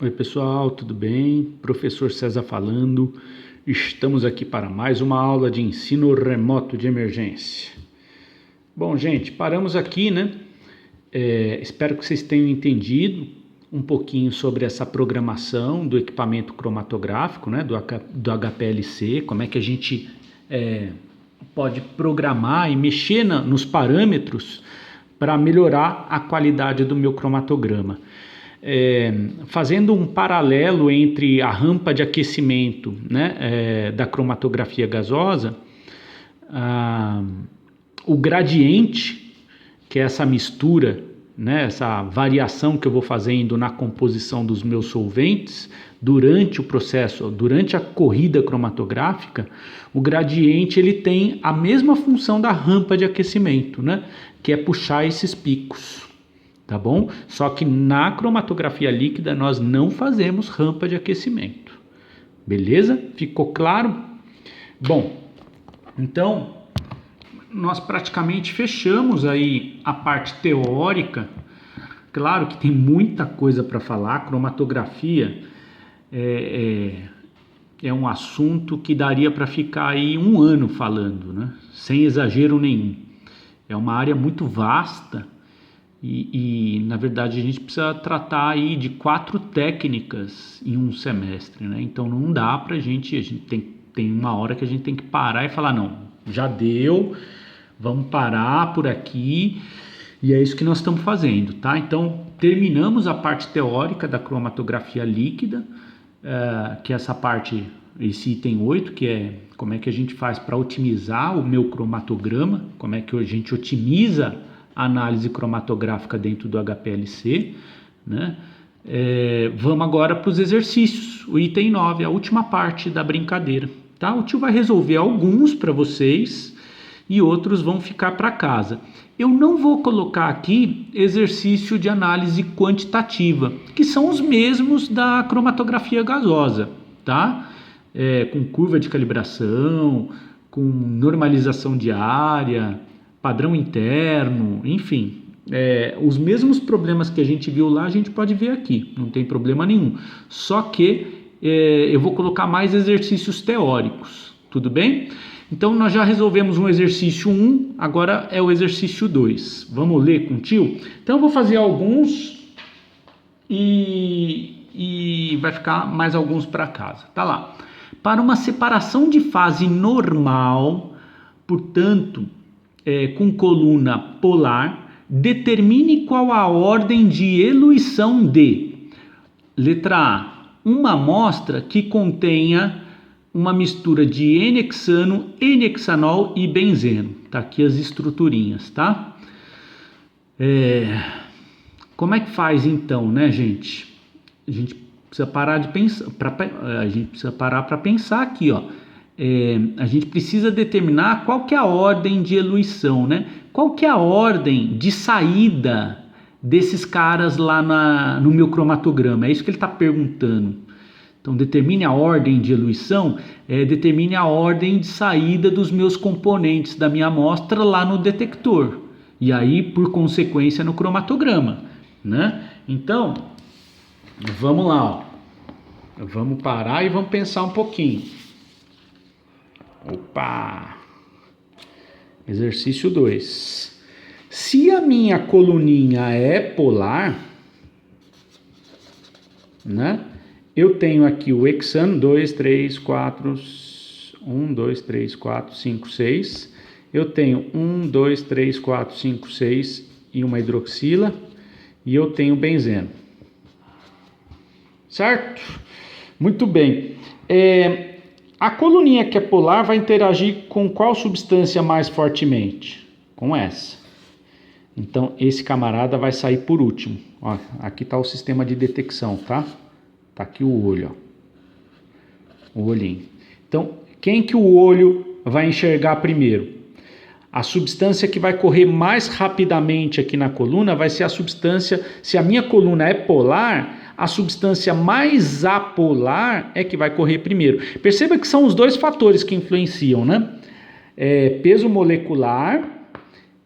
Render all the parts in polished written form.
Oi pessoal, tudo bem? Professor César falando. Estamos aqui para mais uma aula de ensino remoto de emergência. Bom, gente, paramos aqui, né? Espero que vocês tenham entendido um pouquinho sobre essa programação do equipamento cromatográfico, né? Do HPLC, como é que a gente pode programar e mexer nos parâmetros para melhorar a qualidade do meu cromatograma. Fazendo um paralelo entre a rampa de aquecimento, né, da cromatografia gasosa, o gradiente, que é essa mistura, né, essa variação que eu vou fazendo na composição dos meus solventes durante o processo, durante a corrida cromatográfica, o gradiente ele tem a mesma função da rampa de aquecimento, né, que é puxar esses picos. Tá bom? Só que na cromatografia líquida nós não fazemos rampa de aquecimento. Beleza? Ficou claro? Bom, então nós praticamente fechamos aí a parte teórica. Claro que tem muita coisa para falar. Cromatografia é um assunto que daria para ficar aí um ano falando, né? Sem exagero nenhum. É uma área muito vasta. E na verdade a gente precisa tratar aí de 4 técnicas em um semestre, né? Então não dá pra a gente tem uma hora que a gente tem que parar e falar, não, já deu, vamos parar por aqui, e é isso que nós estamos fazendo, tá? Então terminamos a parte teórica da cromatografia líquida, que é essa parte, esse item 8, que é como é que a gente faz para otimizar o meu cromatograma, como é que a gente otimiza análise cromatográfica dentro do HPLC, né? Vamos agora para os exercícios, o item 9, a última parte da brincadeira, tá? O tio vai resolver alguns para vocês e outros vão ficar para casa. Eu não vou colocar aqui exercício de análise quantitativa, que são os mesmos da cromatografia gasosa, tá? Com curva de calibração, com normalização diária, padrão interno, enfim, os mesmos problemas que a gente viu lá, a gente pode ver aqui, não tem problema nenhum. Só que eu vou colocar mais exercícios teóricos, tudo bem? Então nós já resolvemos um exercício 1, agora é o exercício 2. Vamos ler com o tio? Então eu vou fazer alguns e vai ficar mais alguns para casa. Tá lá. Para uma separação de fase normal, portanto, com coluna polar, determine qual a ordem de eluição de letra A, uma amostra que contenha uma mistura de N-hexano, N-hexanol e benzeno. Tá aqui as estruturinhas, tá? Como é que faz então, né, gente? A gente precisa parar de pensar, a gente precisa parar para pensar aqui, ó. A gente precisa determinar qual que é a ordem de eluição, né? Qual que é a ordem de saída desses caras lá no meu cromatograma? É isso que ele está perguntando. Então, determine a ordem de eluição, determine a ordem de saída dos meus componentes da minha amostra lá no detector. E aí, por consequência, no cromatograma, né? Então, vamos lá, ó. Vamos parar e vamos pensar um pouquinho. Opa! Exercício 2. Se a minha coluninha é polar, né? Eu tenho aqui o hexano 2, 3, 4, 1, 2, 3, 4, 5, 6. Eu tenho 1, 2, 3, 4, 5, 6 e uma hidroxila. E eu tenho benzeno. Certo? Muito bem. A coluninha que é polar vai interagir com qual substância mais fortemente? Com essa. Então, esse camarada vai sair por último. Ó, aqui está o sistema de detecção, tá? Tá aqui o olho, ó. O olhinho. Então, quem que o olho vai enxergar primeiro? A substância que vai correr mais rapidamente aqui na coluna vai ser a substância, se a minha coluna é polar, a substância mais apolar é que vai correr primeiro. Perceba que são os dois fatores que influenciam, né? Peso molecular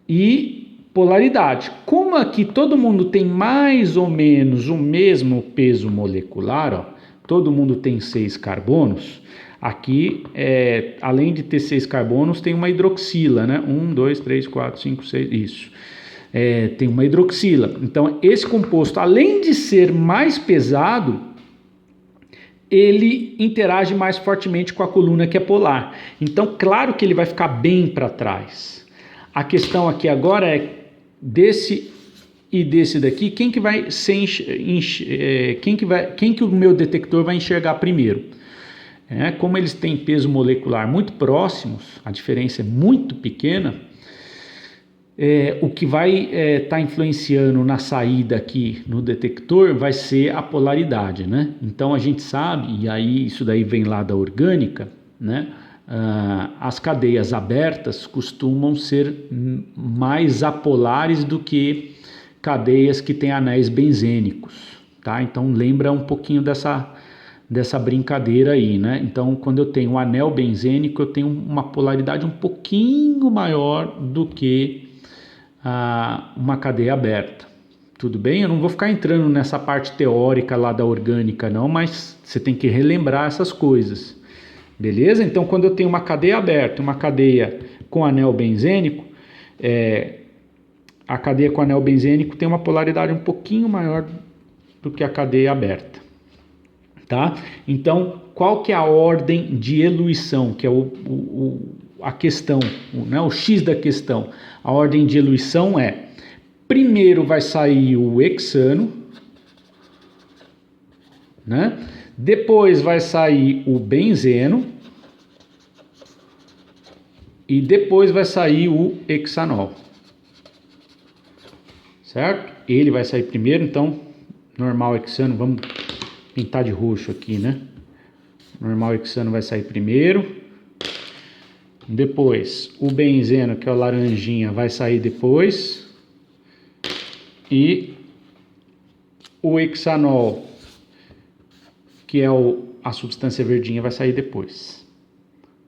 e polaridade. Como aqui todo mundo tem mais ou menos o mesmo peso molecular, ó, todo mundo tem 6 carbonos, aqui, além de ter 6 carbonos, tem uma hidroxila, né? 1, 2, 3, 4, 5, 6, isso. Tem uma hidroxila. Então, esse composto, além de ser mais pesado, ele interage mais fortemente com a coluna que é polar. Então, claro que ele vai ficar bem para trás. A questão aqui agora é desse e desse daqui, quem que vai ser quem que o meu detector vai enxergar primeiro? Como eles têm peso molecular muito próximos, a diferença é muito pequena. O que vai estar influenciando na saída aqui no detector vai ser a polaridade, né? Então a gente sabe, e aí isso daí vem lá da orgânica, né? As cadeias abertas costumam ser mais apolares do que cadeias que têm anéis benzênicos, tá? Então lembra um pouquinho dessa brincadeira aí, né? Então quando eu tenho um anel benzênico, eu tenho uma polaridade um pouquinho maior do que uma cadeia aberta. Tudo bem? Eu não vou ficar entrando nessa parte teórica lá da orgânica não, mas você tem que relembrar essas coisas. Beleza? Então quando eu tenho uma cadeia aberta, uma cadeia com anel benzênico, a cadeia com anel benzênico tem uma polaridade um pouquinho maior do que a cadeia aberta. Tá? Então, qual que é a ordem de eluição, que é a questão, né? O X da questão? A ordem de eluição é: primeiro vai sair o hexano, né? Depois vai sair o benzeno e depois vai sair o hexanol, certo? Ele vai sair primeiro, então normal hexano, vamos pintar de roxo aqui, né? Normal hexano vai sair primeiro. Depois, o benzeno, que é o laranjinha, vai sair depois. E o hexanol, que é a substância verdinha, vai sair depois.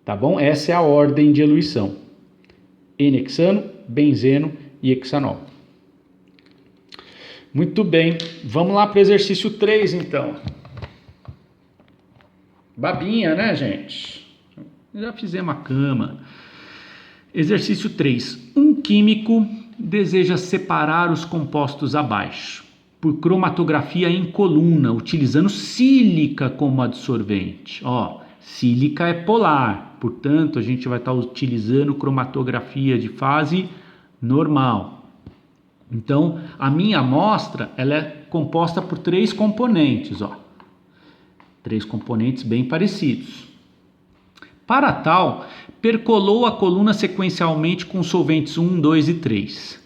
Tá bom? Essa é a ordem de eluição. N-hexano, benzeno e hexanol. Muito bem. Vamos lá para o exercício 3, então. Babinha, né, gente? Já fizemos a cama. Exercício 3. Um químico deseja separar os compostos abaixo por cromatografia em coluna, utilizando sílica como adsorvente. Sílica é polar, portanto, a gente vai estar utilizando cromatografia de fase normal. Então, a minha amostra ela é composta por 3 componentes. 3 componentes bem parecidos. Para tal, percolou a coluna sequencialmente com solventes 1, 2 e 3,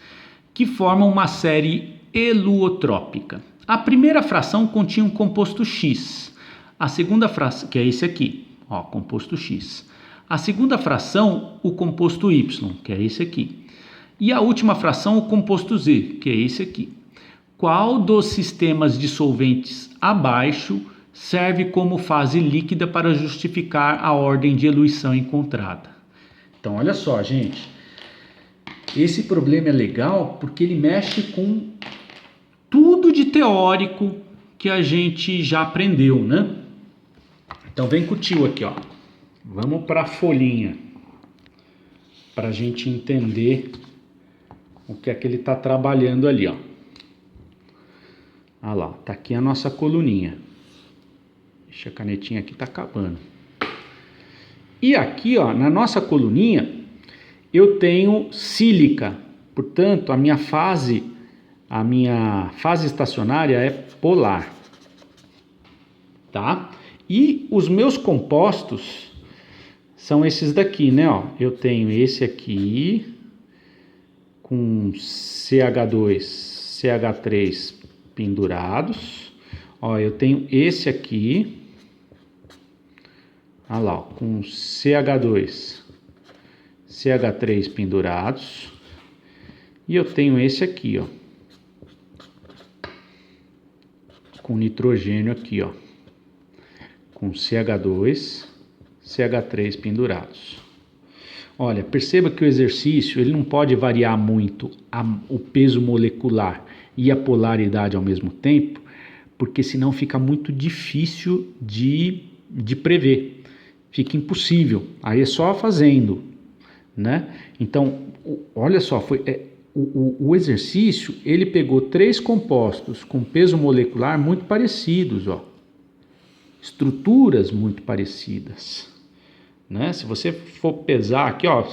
que formam uma série eluotrópica. A primeira fração continha um composto X, a segunda fração, que é esse aqui, composto X. A segunda fração, o composto Y, que é esse aqui. E a última fração, o composto Z, que é esse aqui. Qual dos sistemas dissolventes abaixo serve como fase líquida para justificar a ordem de eluição encontrada? Então, olha só, gente. Esse problema é legal porque ele mexe com tudo de teórico que a gente já aprendeu, né? Então, vem com o tio aqui, ó. Vamos para a folhinha para a gente entender o que é que ele está trabalhando ali, ó. Olha lá, tá aqui a nossa coluninha. Deixa a canetinha aqui, tá acabando. E aqui, ó, na nossa coluninha, eu tenho sílica. Portanto, a minha fase estacionária é polar. Tá? E os meus compostos são esses daqui, né? Eu tenho esse aqui com CH2, CH3 pendurados. Eu tenho esse aqui. Olha lá, com CH2, CH3 pendurados. E eu tenho esse aqui, ó, com nitrogênio aqui, ó, com CH2, CH3 pendurados. Olha, perceba que o exercício ele não pode variar muito o peso molecular e a polaridade ao mesmo tempo, porque senão fica muito difícil de prever, fica impossível, aí é só fazendo, né? Então, olha só, o exercício, ele pegou 3 compostos com peso molecular muito parecidos, ó, estruturas muito parecidas, né? Se você for pesar aqui, ó,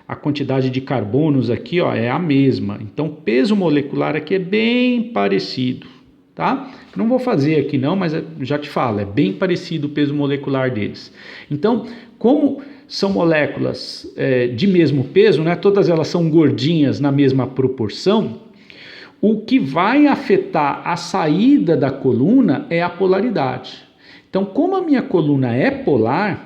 a quantidade de carbonos aqui, ó, é a mesma. Então, o peso molecular aqui é bem parecido, tá? Não vou fazer aqui não, mas já te falo, é bem parecido o peso molecular deles. Então, como são moléculas de mesmo peso, né? Todas elas são gordinhas na mesma proporção, o que vai afetar a saída da coluna é a polaridade. Então, como a minha coluna é polar,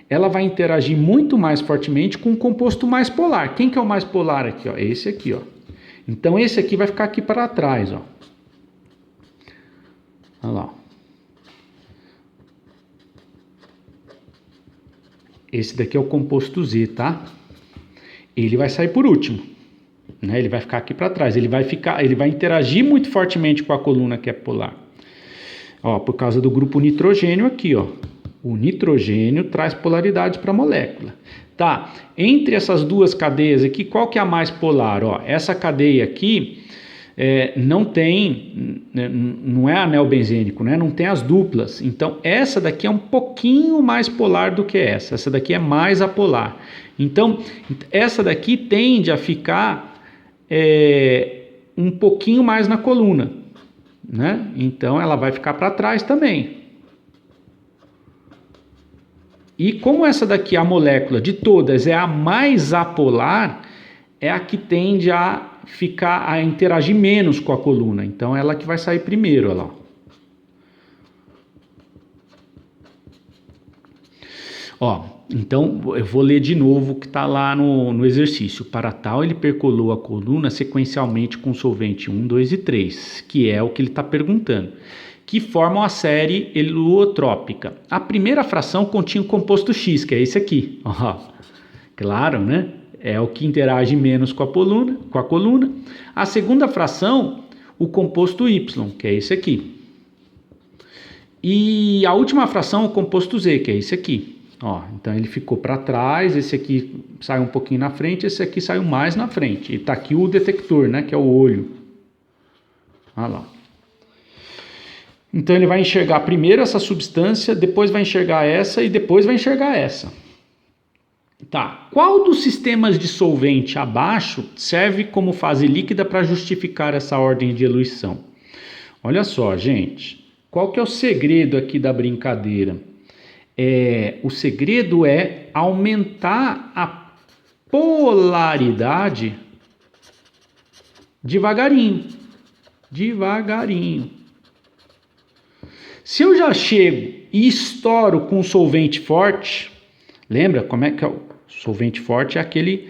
ela vai interagir muito mais fortemente com um composto mais polar. Quem que é o mais polar aqui? Ó? Esse aqui, ó. Então, esse aqui vai ficar aqui para trás, ó. Olha lá. Esse daqui é o composto Z, tá? Ele vai sair por último, né? Ele vai ficar aqui para trás. Ele vai interagir muito fortemente com a coluna que é polar. Ó, por causa do grupo nitrogênio aqui, ó. O nitrogênio traz polaridade para a molécula. Tá, entre essas duas cadeias aqui, qual que é a mais polar? Ó, essa cadeia aqui não é anel benzênico, né? Não tem as duplas. Então, essa daqui é um pouquinho mais polar do que essa. Essa daqui é mais apolar. Então, essa daqui tende a ficar um pouquinho mais na coluna, né? Então, ela vai ficar para trás também. E como essa daqui, a molécula de todas, é a mais apolar, é a que tende a interagir menos com a coluna. Então, ela que vai sair primeiro, olha lá. Ó, então, eu vou ler de novo o que está lá no exercício. Para tal, ele percolou a coluna sequencialmente com solvente 1, 2 e 3, que é o que ele está perguntando, que formam a série heliootrópica. A primeira fração continha o composto X, que é esse aqui. Ó, claro, né? É o que interage menos com a coluna. A segunda fração, o composto Y, que é esse aqui. E a última fração, o composto Z, que é esse aqui. Ó, então ele ficou para trás, esse aqui saiu um pouquinho na frente, esse aqui saiu mais na frente. E tá aqui o detector, né, que é o olho. Olha lá. Então ele vai enxergar primeiro essa substância, depois vai enxergar essa e depois vai enxergar essa. Tá, qual dos sistemas de solvente abaixo serve como fase líquida para justificar essa ordem de eluição? Olha só, gente, qual que é o segredo aqui da brincadeira? O segredo é aumentar a polaridade devagarinho. Se eu já chego e estouro com solvente forte, lembra como é que é o solvente forte? É aquele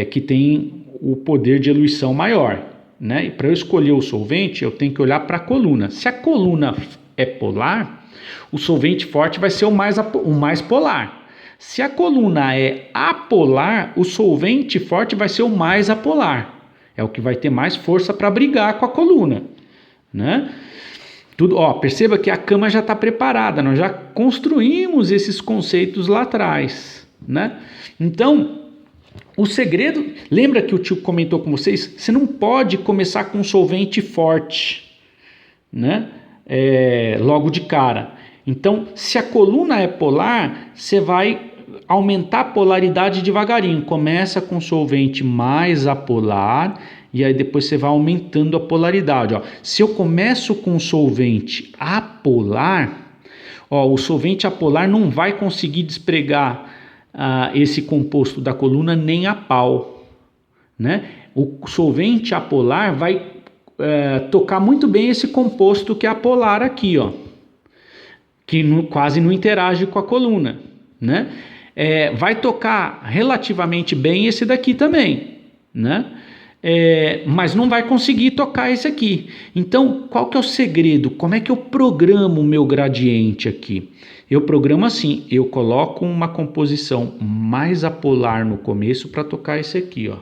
que tem o poder de eluição maior, né? E para eu escolher o solvente, eu tenho que olhar para a coluna. Se a coluna é polar, o solvente forte vai ser o mais polar. Se a coluna é apolar, o solvente forte vai ser o mais apolar. É o que vai ter mais força para brigar com a coluna, né? Tudo, ó, perceba que a cama já está preparada, nós já construímos esses conceitos lá atrás, né? Então, o segredo, lembra que o tio comentou com vocês? Você não pode começar com um solvente forte, né? Logo de cara. Então, se a coluna é polar, você vai aumentar a polaridade devagarinho. Começa com solvente mais apolar e aí depois você vai aumentando a polaridade. Ó. Se eu começo com solvente apolar, ó, o solvente apolar não vai conseguir despregar esse composto da coluna nem a pau, né? O solvente apolar vai tocar muito bem esse composto que é apolar aqui, ó, que quase não interage com a coluna, né? Vai tocar relativamente bem esse daqui também, né? Mas não vai conseguir tocar esse aqui. Então, qual que é o segredo? Como é que eu programo o meu gradiente aqui? Eu programo assim, eu coloco uma composição mais apolar no começo para tocar esse aqui, ó.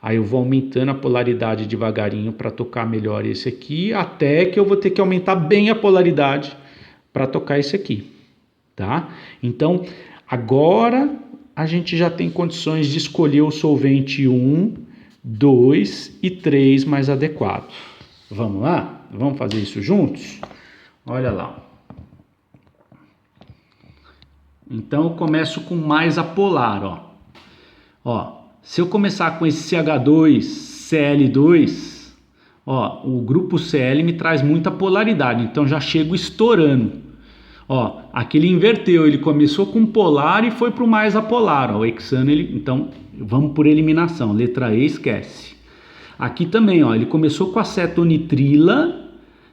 Aí eu vou aumentando a polaridade devagarinho para tocar melhor esse aqui, até que eu vou ter que aumentar bem a polaridade para tocar esse aqui, tá? Então, agora a gente já tem condições de escolher o solvente 1, 2 e 3 mais adequado. Vamos lá? Vamos fazer isso juntos? Olha lá. Então eu começo com mais apolar, ó. Se eu começar com esse CH2, Cl2, ó, o grupo Cl me traz muita polaridade, então já chego estourando. Ó, aqui ele inverteu, ele começou com polar e foi para o mais apolar, ó, o hexano, então vamos por eliminação, letra E esquece. Aqui também, ó, ele começou com acetonitrila,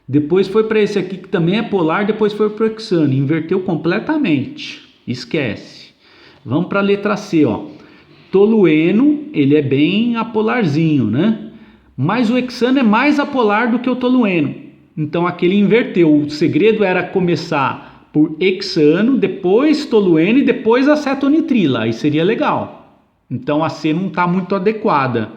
depois foi para esse aqui que também é polar, depois foi para o hexano, inverteu completamente, esquece. Vamos para a letra C, ó. Tolueno, ele é bem apolarzinho, né? Mas o hexano é mais apolar do que o tolueno. Então aqui ele inverteu. O segredo era começar por hexano, depois tolueno e depois acetonitrila. Aí seria legal. Então a C não está muito adequada,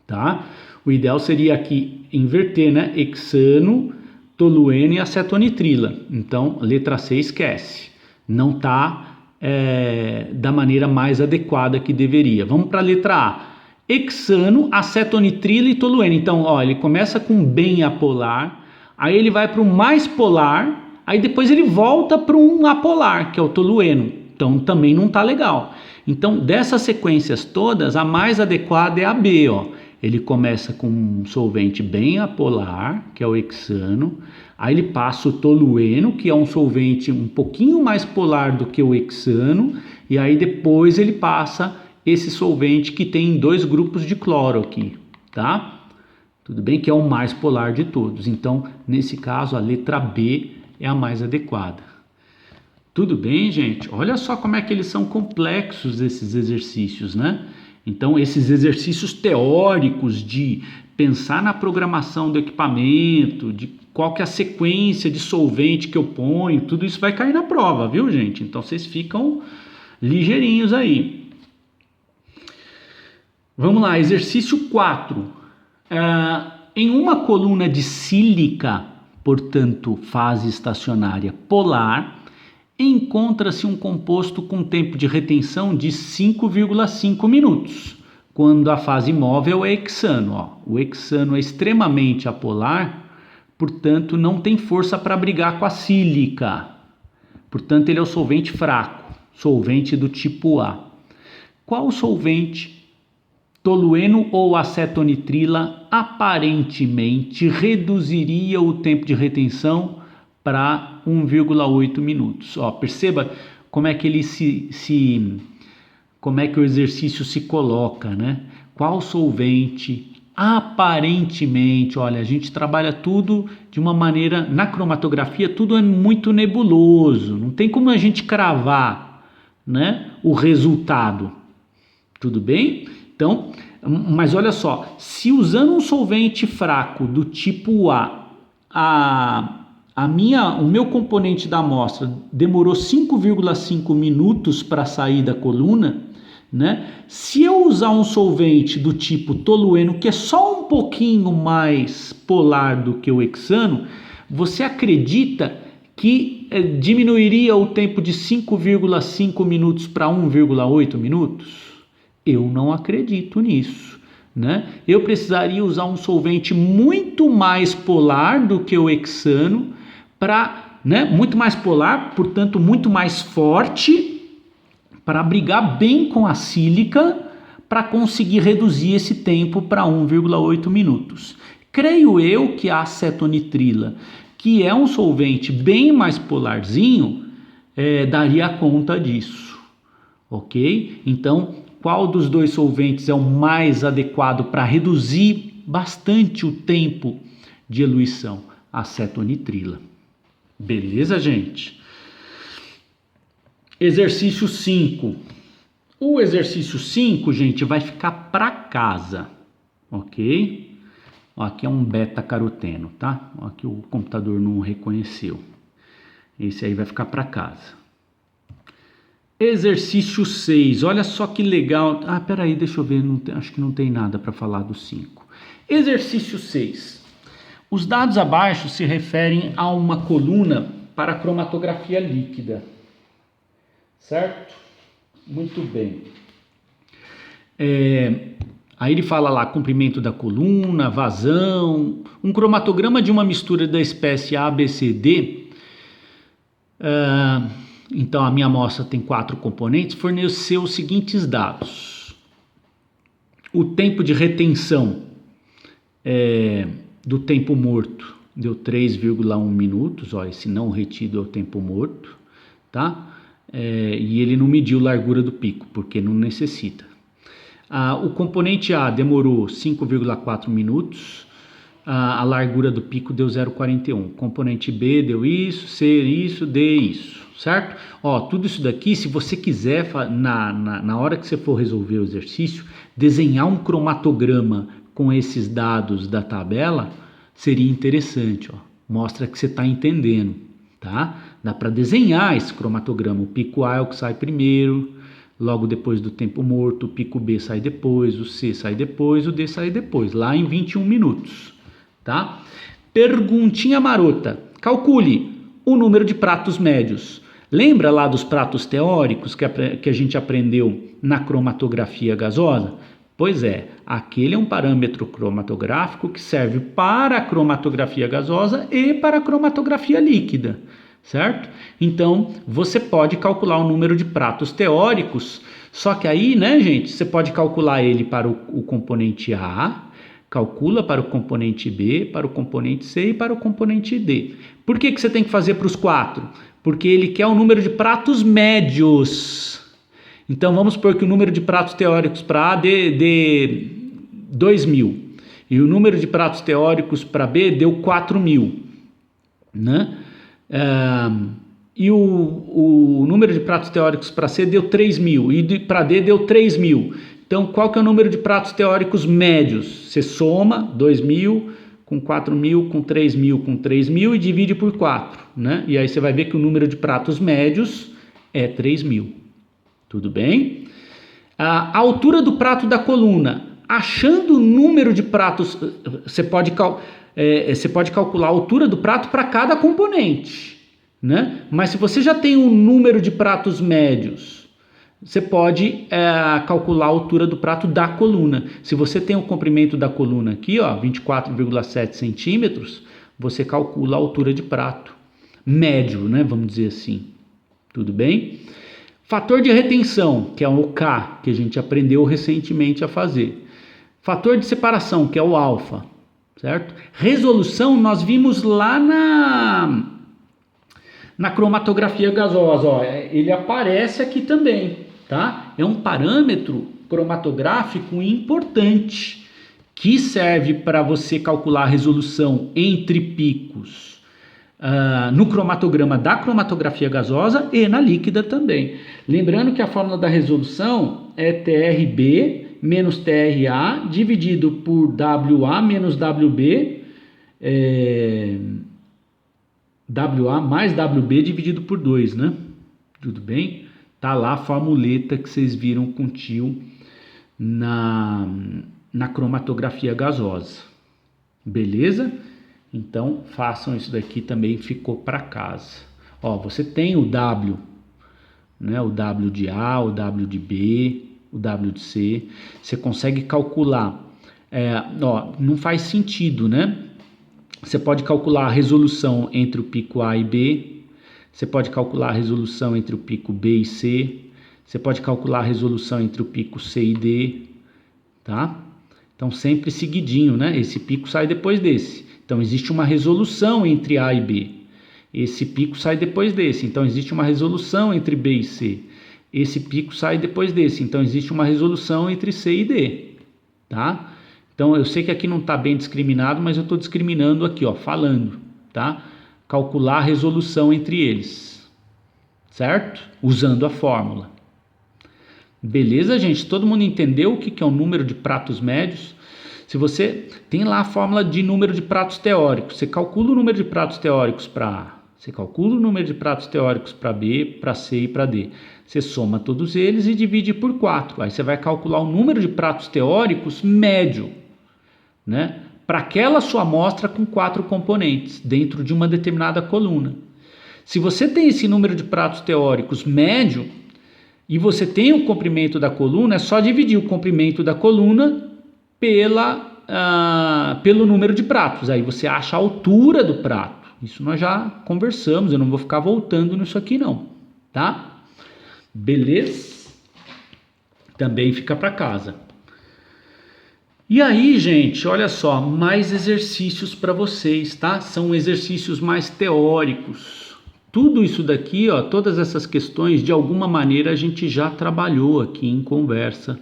tá? O ideal seria aqui inverter, né? Hexano, tolueno e acetonitrila. Então letra C esquece. Não está da maneira mais adequada que deveria. Vamos para a letra A. Hexano, acetonitrila e tolueno. Então, ó, ele começa com bem apolar, aí ele vai para o mais polar, aí depois ele volta para um apolar, que é o tolueno. Então, também não está legal. Então, dessas sequências todas, a mais adequada é a B, ó. Ele começa com um solvente bem apolar, que é o hexano, aí ele passa o tolueno, que é um solvente um pouquinho mais polar do que o hexano, e aí depois ele passa esse solvente que tem 2 grupos de cloro aqui, tá? Tudo bem que é o mais polar de todos, então nesse caso a letra B é a mais adequada. Tudo bem, gente? Olha só como é que eles são complexos esses exercícios, né? Então, esses exercícios teóricos de pensar na programação do equipamento, de qual que é a sequência de solvente que eu ponho, tudo isso vai cair na prova, viu, gente? Então, vocês ficam ligeirinhos aí. Vamos lá, exercício 4. Em uma coluna de sílica, portanto, fase estacionária polar, encontra-se um composto com tempo de retenção de 5,5 minutos, quando a fase móvel é hexano. Ó. O hexano é extremamente apolar, portanto não tem força para brigar com a sílica. Portanto, ele é o solvente fraco, solvente do tipo A. Qual solvente, tolueno ou acetonitrila, aparentemente reduziria o tempo de retenção para 1,8 minutos. Ó, perceba como é que ele como é que o exercício se coloca, né? Qual solvente aparentemente, olha, a gente trabalha tudo de uma maneira, na cromatografia tudo é muito nebuloso, não tem como a gente cravar, né, o resultado. Tudo bem? Então, mas olha só, se usando um solvente fraco do tipo o meu componente da amostra demorou 5,5 minutos para sair da coluna, né? Se eu usar um solvente do tipo tolueno, que é só um pouquinho mais polar do que o hexano, você acredita que diminuiria o tempo de 5,5 minutos para 1,8 minutos? Eu não acredito nisso, né? Eu precisaria usar um solvente muito mais polar do que o hexano, muito mais polar, portanto muito mais forte, para brigar bem com a sílica, para conseguir reduzir esse tempo para 1,8 minutos. Creio eu que a acetonitrila, que é um solvente bem mais polarzinho, daria conta disso, ok? Então, qual dos dois solventes é o mais adequado para reduzir bastante o tempo de eluição? Acetonitrila. Beleza, gente? Exercício 5. O exercício 5, gente, vai ficar para casa, ok? Ó, aqui é um beta-caroteno, tá? Ó, aqui o computador não reconheceu. Esse aí vai ficar para casa. Exercício 6, olha só que legal. Ah, peraí, deixa eu ver, acho que não tem nada para falar do 5. Exercício 6. Os dados abaixo se referem a uma coluna para cromatografia líquida. Certo? Muito bem. Aí ele fala lá, comprimento da coluna, vazão, um cromatograma de uma mistura da espécie A, B, C, D. Então a minha amostra tem 4 componentes, forneceu os seguintes dados. O tempo de retenção do tempo morto deu 3,1 minutos, ó, esse não retido é o tempo morto, tá? E ele não mediu a largura do pico, porque não necessita. O componente A demorou 5,4 minutos, a largura do pico deu 0,41. Componente B deu isso, C isso, D isso, certo? Ó, tudo isso daqui, se você quiser, na hora que você for resolver o exercício, desenhar um cromatograma com esses dados da tabela, seria interessante, ó. Mostra que você está entendendo, tá? Dá para desenhar esse cromatograma. O pico A é o que sai primeiro, logo depois do tempo morto, o pico B sai depois, o C sai depois, o D sai depois, lá em 21 minutos, tá? Perguntinha marota. Calcule o número de pratos médios. Lembra lá dos pratos teóricos que a gente aprendeu na cromatografia gasosa? Pois é, aquele é um parâmetro cromatográfico que serve para a cromatografia gasosa e para a cromatografia líquida, certo? Então, você pode calcular o número de pratos teóricos, só que aí, né, gente, você pode calcular ele para o componente A, calcula para o componente B, para o componente C e para o componente D. Por que você tem que fazer para os 4? Porque ele quer o número de pratos médios. Então, vamos supor que o número de pratos teóricos para A dê 2.000 e o número de pratos teóricos para B deu 4.000, né? E o número de pratos teóricos para C deu 3.000 e para D deu 3.000. Então, qual que é o número de pratos teóricos médios? Você soma 2.000 com 4.000, com 3.000, com 3.000 e divide por 4, né? E aí você vai ver que o número de pratos médios é 3.000. Tudo bem? A altura do prato da coluna. Achando o número de pratos, você pode calcular a altura do prato para cada componente, né? Mas se você já tem um número de pratos médios, você pode calcular a altura do prato da coluna. Se você tem o comprimento da coluna aqui, ó, 24,7 centímetros, você calcula a altura de prato médio, né? Vamos dizer assim. Tudo bem? Fator de retenção, que é o K, que a gente aprendeu recentemente a fazer. Fator de separação, que é o alfa, certo? Resolução, nós vimos lá na cromatografia gasosa, ó, ele aparece aqui também, tá? É um parâmetro cromatográfico importante que serve para você calcular a resolução entre picos no cromatograma da cromatografia gasosa e na líquida também. Lembrando que a fórmula da resolução é TRB menos TRA dividido por WA menos WB, WA mais WB dividido por 2, né? Tudo bem? Tá lá a formuleta que vocês viram com o tio na cromatografia gasosa. Beleza? Então, façam isso daqui também, ficou para casa. Ó, você tem o W, né? O W de A, o W de B, o W de C. Você consegue calcular. Não faz sentido, né? Você pode calcular a resolução entre o pico A e B. Você pode calcular a resolução entre o pico B e C. Você pode calcular a resolução entre o pico C e D, tá? Então, sempre seguidinho, né? Esse pico sai depois desse. Então, existe uma resolução entre A e B. Esse pico sai depois desse. Então, existe uma resolução entre B e C. Esse pico sai depois desse. Então, existe uma resolução entre C e D. Tá? Então, eu sei que aqui não está bem discriminado, mas eu estou discriminando aqui, ó, falando. Tá? Calcular a resolução entre eles. Certo? Usando a fórmula. Beleza, gente? Todo mundo entendeu o que é o número de pratos médios? Se você tem lá a fórmula de número de pratos teóricos, você calcula o número de pratos teóricos para A, Você calcula o número de pratos teóricos para B, para C e para D. Você soma todos eles e divide por 4. Aí você vai calcular o número de pratos teóricos médio, né? Para aquela sua amostra com 4 componentes, dentro de uma determinada coluna. Se você tem esse número de pratos teóricos médio e você tem o comprimento da coluna, é só dividir o comprimento da coluna pelo número de pratos. Aí você acha a altura do prato. Isso nós já conversamos, eu não vou ficar voltando nisso aqui não, tá? Beleza? Também fica para casa. E aí, gente, olha só, mais exercícios para vocês, tá? São exercícios mais teóricos. Tudo isso daqui, ó, todas essas questões, de alguma maneira a gente já trabalhou aqui em conversa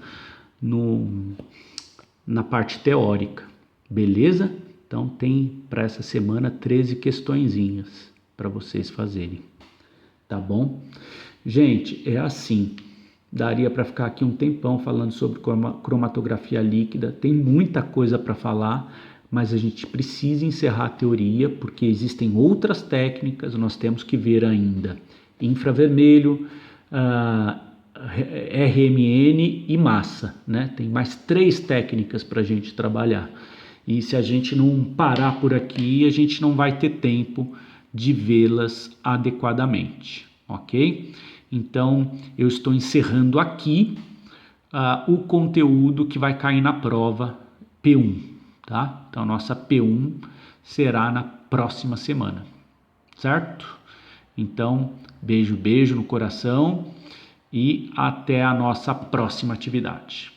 na parte teórica, beleza? Então tem para essa semana 13 questõezinhas para vocês fazerem, tá bom? Gente, é assim, daria para ficar aqui um tempão falando sobre cromatografia líquida, tem muita coisa para falar, mas a gente precisa encerrar a teoria, porque existem outras técnicas, nós temos que ver ainda infravermelho, RMN e massa, né? Tem mais 3 técnicas para a gente trabalhar. E se a gente não parar por aqui, a gente não vai ter tempo de vê-las adequadamente, ok? Então, eu estou encerrando aqui o conteúdo que vai cair na prova P1, tá? Então, nossa P1 será na próxima semana, certo? Então, beijo no coração e até a nossa próxima atividade.